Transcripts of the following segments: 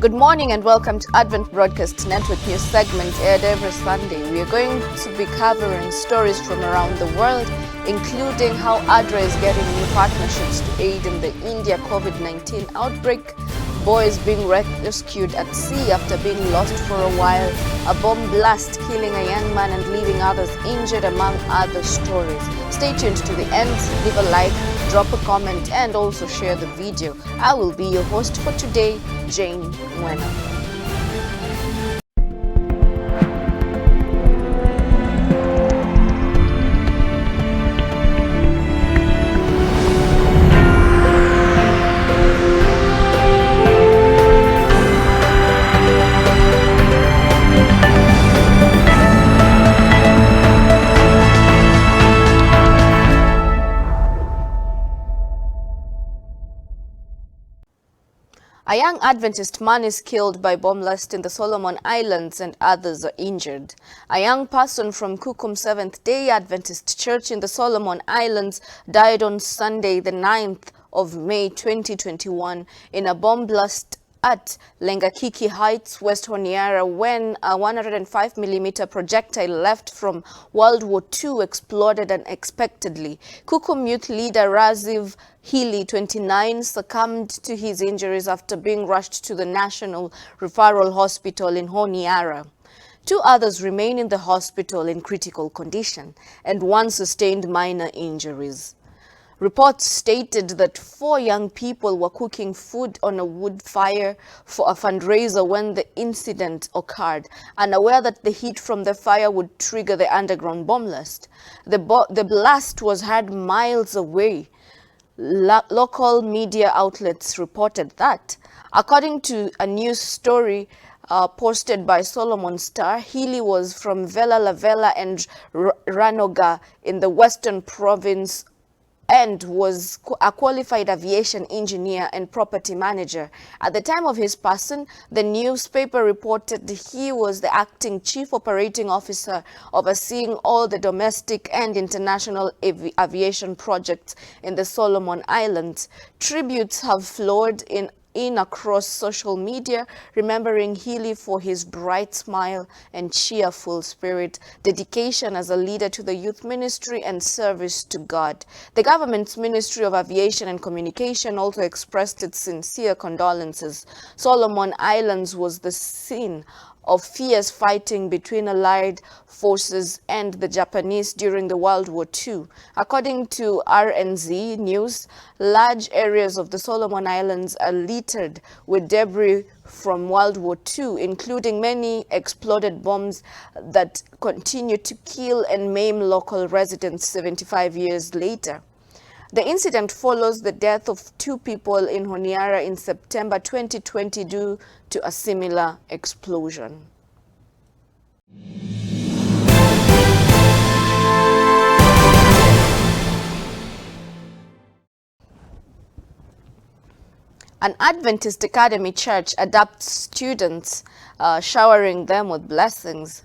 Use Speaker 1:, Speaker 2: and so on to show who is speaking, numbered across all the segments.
Speaker 1: Good morning and welcome to Advent Broadcast Network news segment aired every Sunday. We are going to be covering stories from around the world, including how ADRA is getting new partnerships to aid in the India COVID-19 outbreak, boys being rescued at sea after being lost for a while, a bomb blast killing a young man and leaving others injured, among other stories. Stay tuned to the end, leave a like, drop a comment and also share the video. I will be your host for today, Jane Mwena. A young Adventist man is killed by bomb blast in the Solomon Islands and others are injured. A young person from Kukum Seventh-day Adventist Church in the Solomon Islands died on Sunday, the 9th of May 2021 in a bomb blast at Lengakiki Heights, West Honiara, when a 105mm projectile left from World War II exploded unexpectedly. Kukum youth leader Raziv Healy, 29, succumbed to his injuries after being rushed to the National Referral Hospital in Honiara. Two others remain in the hospital in critical condition, and one sustained minor injuries. Reports stated that 4 young people were cooking food on a wood fire for a fundraiser when the incident occurred, unaware that the heat from the fire would trigger the underground bomb blast. The blast was heard miles away. Local media outlets reported that. According to a news story posted by Solomon Star, Healy was from Vela La Vela and Ranoga in the Western Province and was a qualified aviation engineer and property manager. At the time of his passing, the newspaper reported he was the acting chief operating officer overseeing all the domestic and international aviation projects in the Solomon Islands. Tributes have flowed in across social media, remembering Healy for his bright smile and cheerful spirit, dedication as a leader to the youth ministry and service to God. The government's Ministry of Aviation and Communication also expressed its sincere condolences. Solomon Islands was the scene of fierce fighting between Allied forces and the Japanese during the World War II. According to RNZ News, large areas of the Solomon Islands are littered with debris from World War II, including many exploded bombs that continue to kill and maim local residents 75 years later. The incident follows the death of 2 people in Honiara in September 2020 due to a similar explosion. An Adventist Academy church adopts students, showering them with blessings.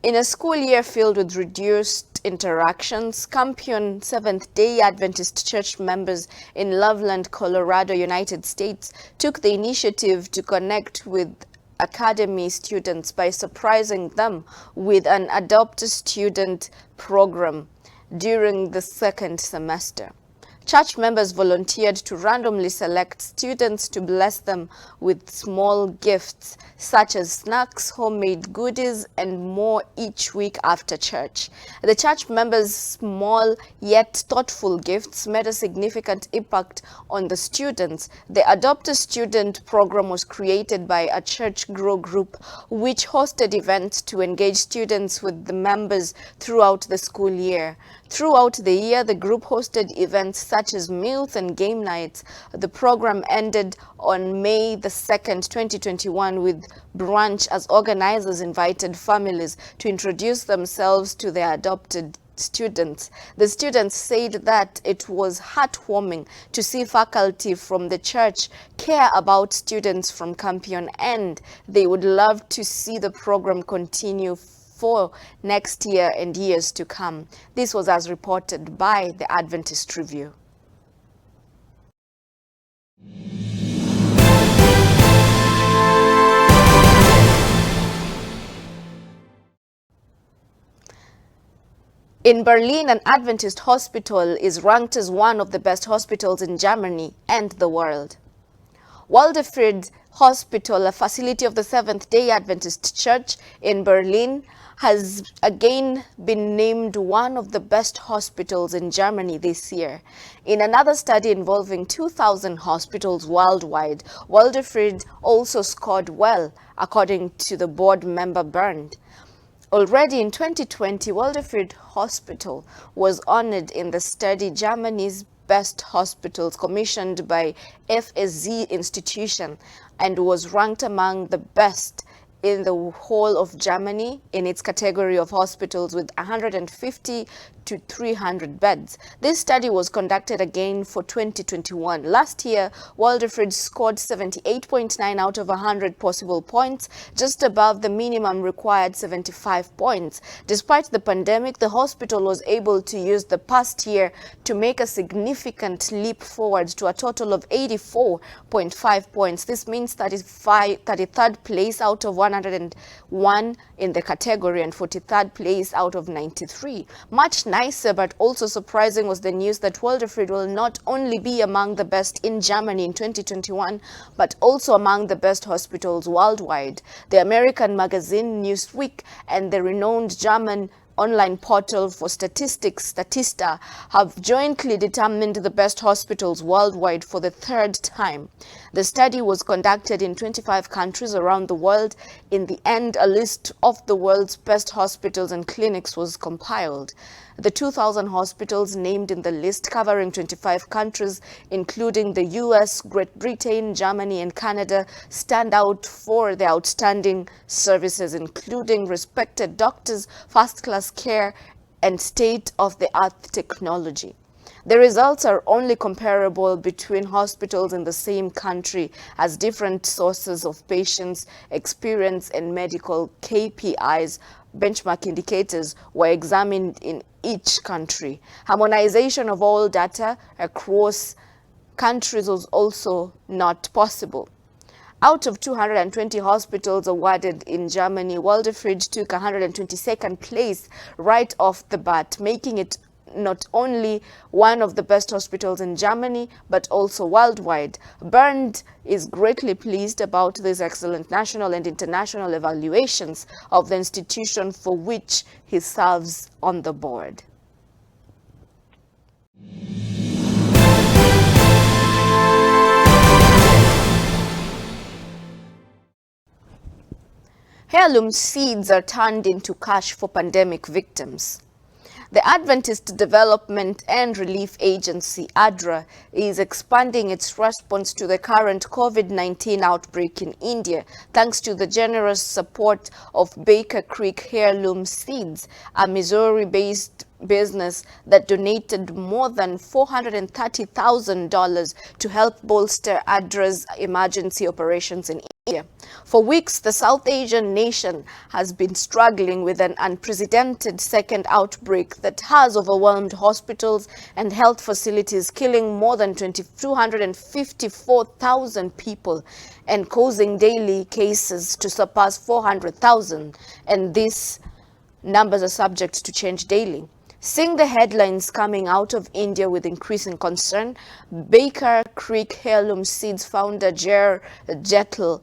Speaker 1: In a school year filled with reduced interactions, Campion Seventh-day Adventist Church members in Loveland, Colorado, United States, took the initiative to connect with Academy students by surprising them with an Adopt a Student program during the second semester. Church members volunteered to randomly select students to bless them with small gifts, such as snacks, homemade goodies, and more each week after church. The church members' small yet thoughtful gifts made a significant impact on the students. The Adopt a Student program was created by a church grow group, which hosted events to engage students with the members throughout the school year. Throughout the year, the group hosted events such as meals and game nights. The program ended on May the 2nd, 2021 with brunch, as organizers invited families to introduce themselves to their adopted students. The students said that it was heartwarming to see faculty from the church care about students from Campion, and they would love to see the program continue for next year and years to come. This was as reported by the Adventist Review. In Berlin, an Adventist hospital is ranked as one of the best hospitals in Germany and the world. Waldefried Hospital, a facility of the Seventh-day Adventist Church in Berlin, has again been named one of the best hospitals in Germany this year. In another study involving 2,000 hospitals worldwide, Waldefried also scored well, according to the board member Bernd. Already in 2020, Waldefried Hospital was honored in the study Germany's Best Hospitals commissioned by FSZ institution and was ranked among the best in the whole of Germany in its category of hospitals with 150 to 300 beds. This study was conducted again for 2021. Last year, Waldefried scored 78.9 out of 100 possible points, just above the minimum required 75 points. Despite the pandemic, the hospital was able to use the past year to make a significant leap forward to a total of 84.5 points. This means 33rd place out of 101 in the category and 43rd place out of 93. Much nicer but also surprising was the news that Waldefried will not only be among the best in Germany in 2021, but also among the best hospitals worldwide. The American magazine Newsweek and the renowned German online portal for statistics, Statista, have jointly determined the best hospitals worldwide for the third time. The study was conducted in 25 countries around the world. In the end, a list of the world's best hospitals and clinics was compiled. The 2,000 hospitals named in the list, covering 25 countries, including the US, Great Britain, Germany, and Canada, stand out for their outstanding services, including respected doctors, first-class care, and state-of-the-art technology. The results are only comparable between hospitals in the same country, as different sources of patients' experience and medical KPIs, benchmark indicators, were examined in each country. Harmonization of all data across countries was also not possible. Out of 220 hospitals awarded in Germany, Waldefried took 122nd place right off the bat, making it not only one of the best hospitals in Germany, but also worldwide. Bernd is greatly pleased about these excellent national and international evaluations of the institution for which he serves on the board. Heirloom seeds are turned into cash for pandemic victims. The Adventist Development and Relief Agency, ADRA, is expanding its response to the current COVID-19 outbreak in India, thanks to the generous support of Baker Creek Heirloom Seeds, a Missouri-based business that donated more than $430,000 to help bolster ADRA's emergency operations in India. For weeks, the South Asian nation has been struggling with an unprecedented second outbreak that has overwhelmed hospitals and health facilities, killing more than 254,000 people and causing daily cases to surpass 400,000. And these numbers are subject to change daily. Seeing the headlines coming out of India with increasing concern, Baker Creek Heirloom Seeds founder Jer Jettle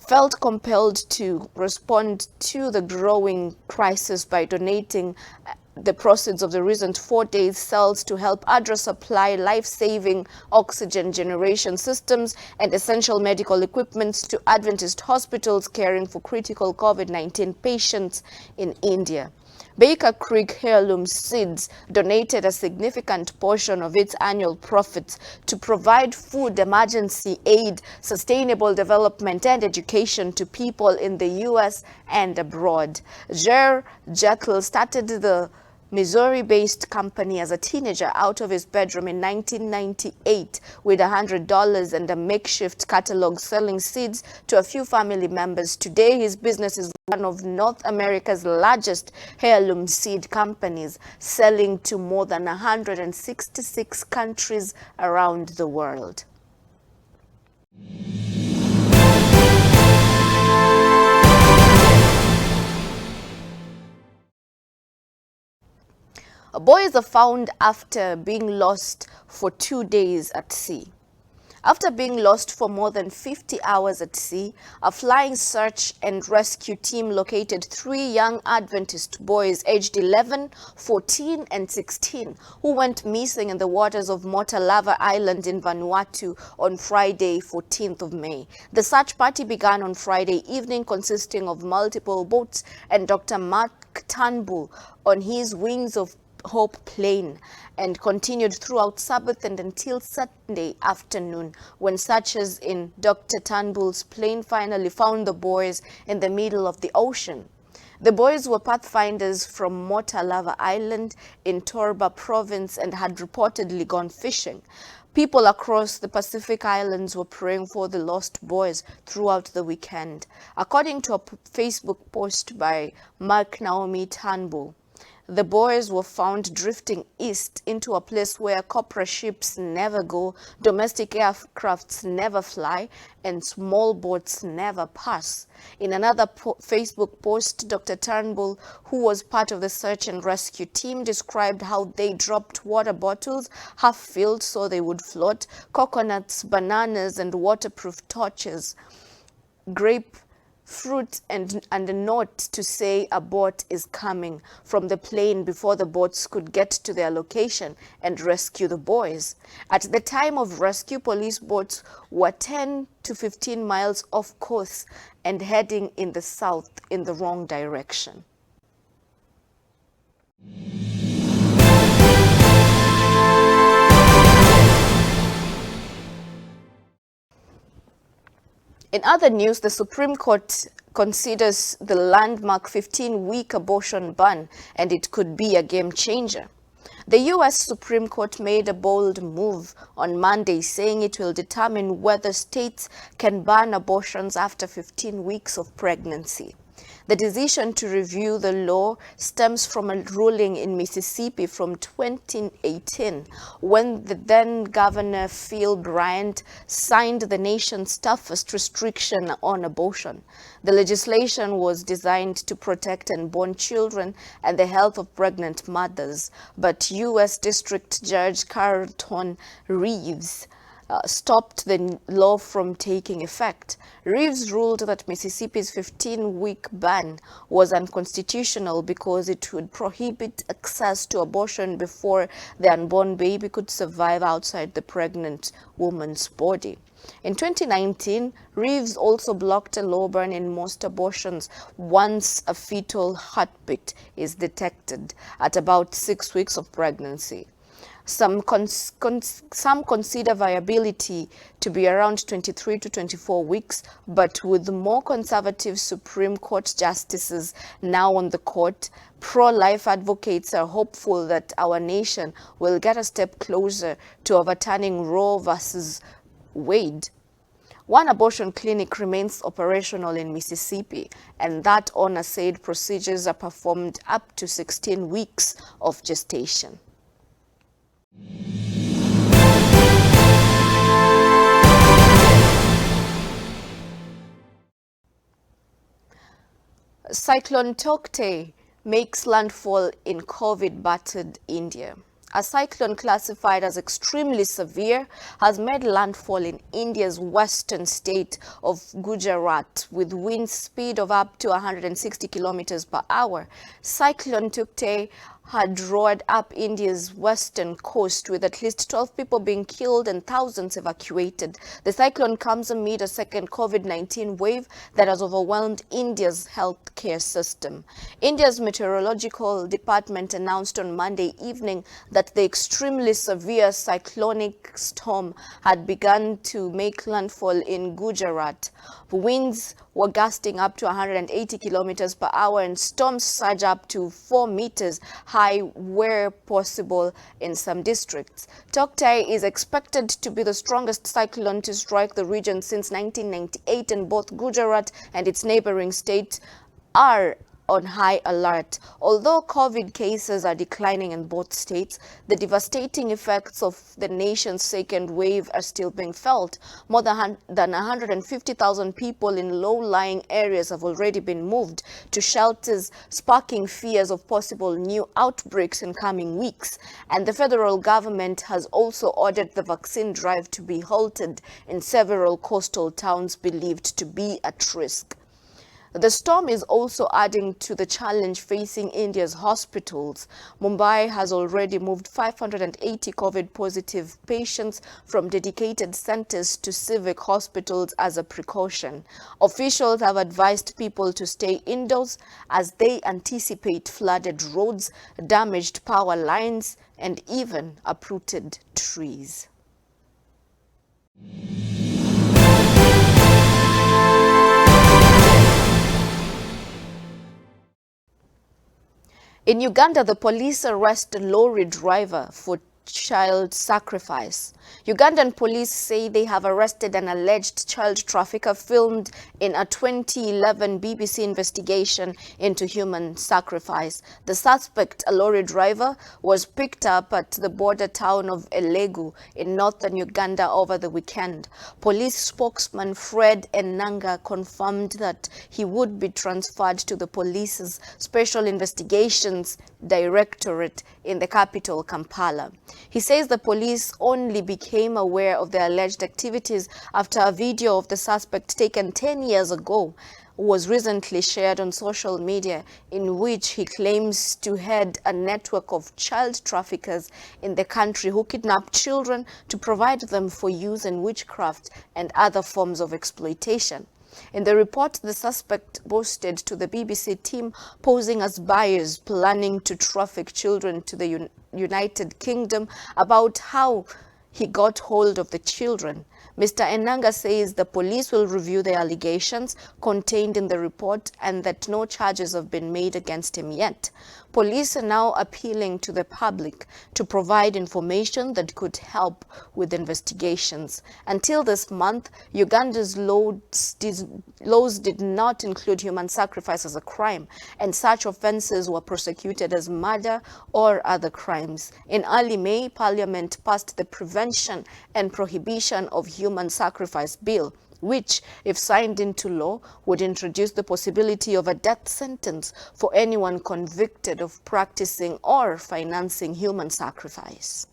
Speaker 1: felt compelled to respond to the growing crisis by donating the proceeds of the recent 4 days sales to help ADRA supply life-saving oxygen generation systems and essential medical equipment to Adventist hospitals caring for critical COVID-19 patients in India. Baker Creek Heirloom Seeds donated a significant portion of its annual profits to provide food, emergency aid, sustainable development, and education to people in the U.S. and abroad. Jer Jettle started the Missouri-based company as a teenager out of his bedroom in 1998 with $100 and a makeshift catalog selling seeds to a few family members. Today, his business is one of North America's largest heirloom seed companies, selling to more than 166 countries around the world. Boys are found after being lost for 2 days at sea. After being lost for more than 50 hours at sea, a flying search and rescue team located 3 young Adventist boys aged 11, 14, and 16 who went missing in the waters of Motalava Island in Vanuatu on Friday, 14th of May. The search party began on Friday evening, consisting of multiple boats and Dr. Mark Turnbull on his Wings of Hope plane, and continued throughout Sabbath and until Sunday afternoon, when searchers in Dr. Turnbull's plane finally found the boys in the middle of the ocean. The boys were pathfinders from Motalava Island in Torba province and had reportedly gone fishing. People across the Pacific Islands were praying for the lost boys throughout the weekend. According to a Facebook post by Mark Naomi Turnbull, the boys were found drifting east into a place where corporate ships never go, domestic aircrafts never fly, and small boats never pass. In another Facebook post, Dr. Turnbull, who was part of the search and rescue team, described how they dropped water bottles half filled so they would float, coconuts, bananas, and waterproof torches, grape fruit, and a note to say a boat is coming from the plane before the boats could get to their location and rescue the boys. At the time of rescue, police boats were 10 to 15 miles off course and heading in the south in the wrong direction. In other news, the Supreme Court considers the landmark 15-week abortion ban, and it could be a game changer. The U.S. Supreme Court made a bold move on Monday, saying it will determine whether states can ban abortions after 15 weeks of pregnancy. The decision to review the law stems from a ruling in Mississippi from 2018, when the then Governor Phil Bryant signed the nation's toughest restriction on abortion. The legislation was designed to protect unborn children and the health of pregnant mothers, but U.S. District Judge Carlton Reeves stopped the law from taking effect. Reeves ruled that Mississippi's 15-week ban was unconstitutional because it would prohibit access to abortion before the unborn baby could survive outside the pregnant woman's body. In 2019, Reeves also blocked a law banning most abortions once a fetal heartbeat is detected at about 6 weeks of pregnancy. Some consider viability to be around 23 to 24 weeks, but with more conservative Supreme Court justices now on the court, pro-life advocates are hopeful that our nation will get a step closer to overturning Roe versus Wade. One abortion clinic remains operational in Mississippi, and that owner said procedures are performed up to 16 weeks of gestation. Cyclone Tokte makes landfall in COVID-battered India. A cyclone classified as extremely severe has made landfall in India's western state of Gujarat with wind speed of up to 160 kilometers per hour. Cyclone Tokte had roared up India's western coast, with at least 12 people being killed and thousands evacuated. The cyclone comes amid a second COVID-19 wave that has overwhelmed India's healthcare system. India's meteorological department announced on Monday evening that the extremely severe cyclonic storm had begun to make landfall in Gujarat. Winds were gusting up to 180 kilometers per hour and storms surge up to 4 meters high where possible in some districts. Tokte is expected to be the strongest cyclone to strike the region since 1998, and both Gujarat and its neighboring states are on high alert. Although COVID cases are declining in both states, the devastating effects of the nation's second wave are still being felt. More than 150,000 people in low-lying areas have already been moved to shelters, sparking fears of possible new outbreaks in coming weeks. And the federal government has also ordered the vaccine drive to be halted in several coastal towns believed to be at risk. The storm is also adding to the challenge facing India's hospitals. Mumbai has already moved 580 COVID-positive patients from dedicated centers to civic hospitals as a precaution. Officials have advised people to stay indoors as they anticipate flooded roads, damaged power lines, and even uprooted trees. In Uganda, the police arrest a lorry driver for child sacrifice. Ugandan police say they have arrested an alleged child trafficker filmed in a 2011 BBC investigation into human sacrifice. The suspect, a lorry driver, was picked up at the border town of Elegu in northern Uganda over the weekend. Police spokesman Fred Enanga confirmed that he would be transferred to the police's Special Investigations Directorate in the capital, Kampala. He says the police only became aware of the alleged activities after a video of the suspect taken 10 years ago was recently shared on social media, in which he claims to head a network of child traffickers in the country who kidnap children to provide them for use in witchcraft and other forms of exploitation. In the report, the suspect boasted to the BBC team posing as buyers planning to traffic children to the United Kingdom about how he got hold of the children. Mr. Enanga says the police will review the allegations contained in the report and that no charges have been made against him yet. Police are now appealing to the public to provide information that could help with investigations. Until this month, Uganda's laws did not include human sacrifice as a crime, and such offenses were prosecuted as murder or other crimes. In early May, Parliament passed the Prevention and Prohibition of Human Sacrifice Bill, which, if signed into law, would introduce the possibility of a death sentence for anyone convicted of practicing or financing human sacrifice.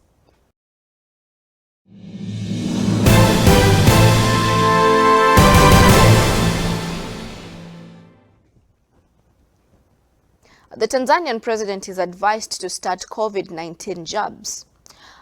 Speaker 1: The Tanzanian president is advised to start COVID-19 jabs.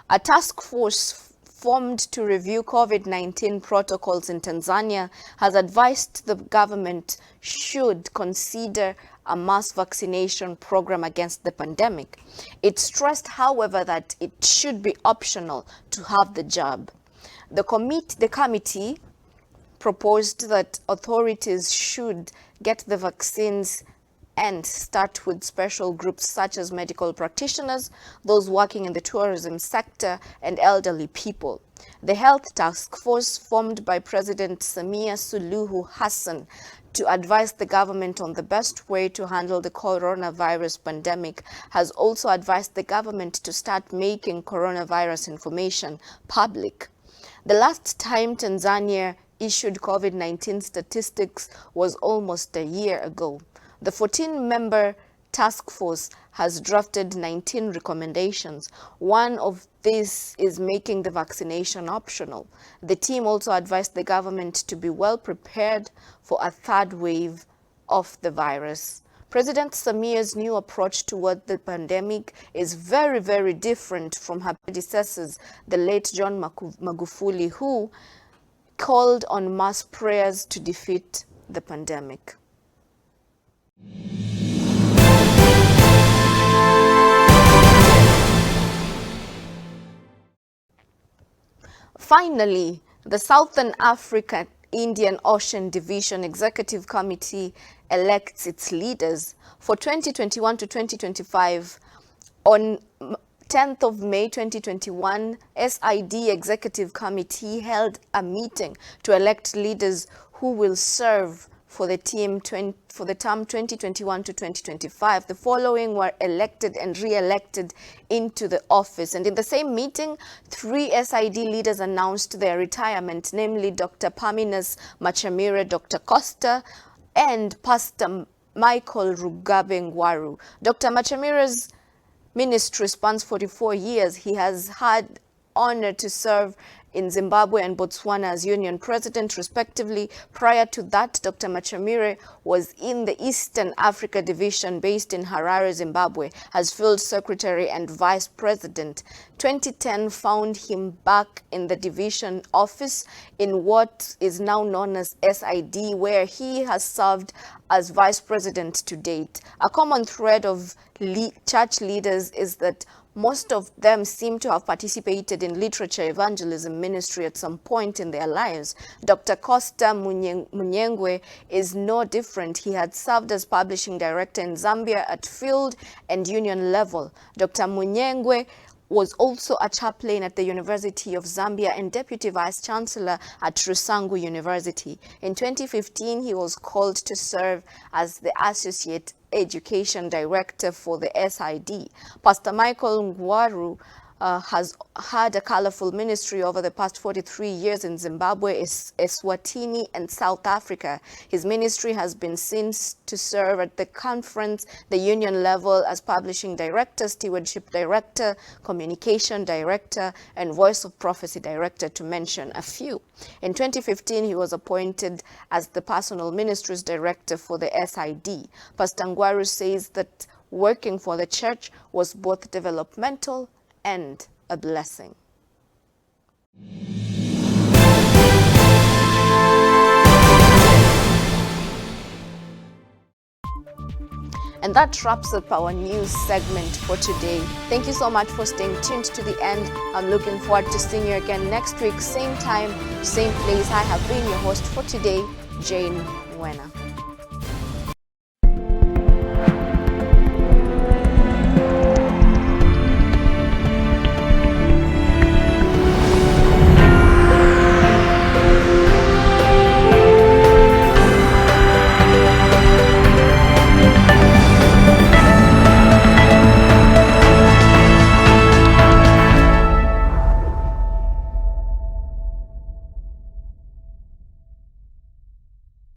Speaker 1: A task force formed to review COVID-19 protocols in Tanzania has advised the government should consider a mass vaccination program against the pandemic. It stressed, however, that it should be optional to have the jab. The committee proposed that authorities should get the vaccines and start with special groups such as medical practitioners, those working in the tourism sector, and elderly people. The health task force, formed by President Samia Suluhu Hassan to advise the government on the best way to handle the coronavirus pandemic, has also advised the government to start making coronavirus information public. The last time Tanzania issued COVID-19 statistics was almost a year ago. The 14-member task force has drafted 19 recommendations. One of these is making the vaccination optional. The team also advised the government to be well prepared for a third wave of the virus. President Samia's new approach toward the pandemic is very, very different from her predecessors, the late John Magufuli, who called on mass prayers to defeat the pandemic. Finally, the Southern Africa Indian Ocean Division Executive Committee elects its leaders for 2021 to 2025. On 10th of May 2021, SID Executive Committee held a meeting to elect leaders who will serve for the term 2021 to 2025. The following were elected and re-elected into the office. And in the same meeting, 3 SID leaders announced their retirement, namely Dr. Paminus Machamire, Dr. Costa, and Pastor Michael Rugabengwaru. Dr. Machamire's ministry spans 44 years. He has had honor to serve in Zimbabwe and Botswana as union president, respectively. Prior to that, Dr. Machamire was in the Eastern Africa Division based in Harare, Zimbabwe, as field secretary and vice president. 2010 found him back in the division office in what is now known as SID, where he has served as vice president to date. A common thread of church leaders is that most of them seem to have participated in literature evangelism ministry at some point in their lives. Dr. Costa Munyengwe is no different. He had served as publishing director in Zambia at field and union level. Dr. Munyengwe was also a chaplain at the University of Zambia and deputy vice chancellor at Rusangu University. In 2015, he was called to serve as the associate education director for the SID. Pastor Michael Ngwaru has had a colorful ministry over the past 43 years in Zimbabwe, Eswatini, and South Africa. His ministry has been seen to serve at the conference, the union level as publishing director, stewardship director, communication director, and voice of prophecy director, to mention a few. In 2015, he was appointed as the personal ministries director for the SID. Pastor Ngwaru says that working for the church was both developmental and a blessing. And that wraps up our news segment for today. Thank you so much for staying tuned to the end. I'm looking forward to seeing you again next week, same time, same place. I have been your host for today, Jane Nwena.